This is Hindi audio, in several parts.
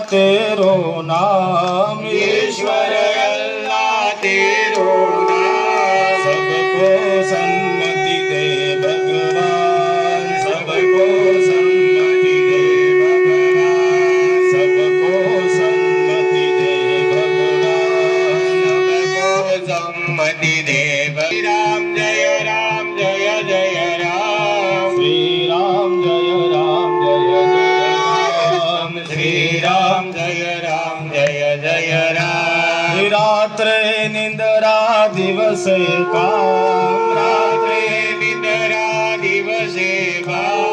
तेरो नाम, ईश्वर अल्लाह तेरो नाम। सबको सन्मति दे भगवान, सबको सन्मति दे भगवान, सबको सन्मति दे भगवान, सबको सम्मति दे। राम जय राम जय जय राम। श्री राम जय राम जय जय राम, श्री राम जय राम जय जय राम। रात्रे निंद्रा दिवसे काम, रात्रे निद्रा दिवसे काम।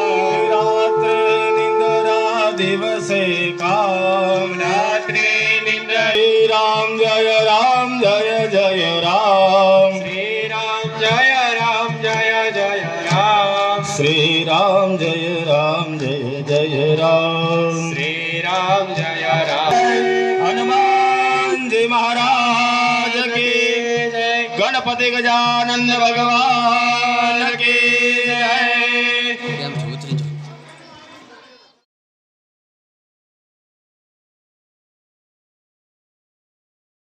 रात्रे निंद्रा दिवसे काम, रात्रे निद्रा। श्री राम जय जय राम, श्री राम जय जय राम। श्री राम जय जय राम, श्री राम जय राम। हनुमान जी महाराज की, गणपति गजानन भगवान की।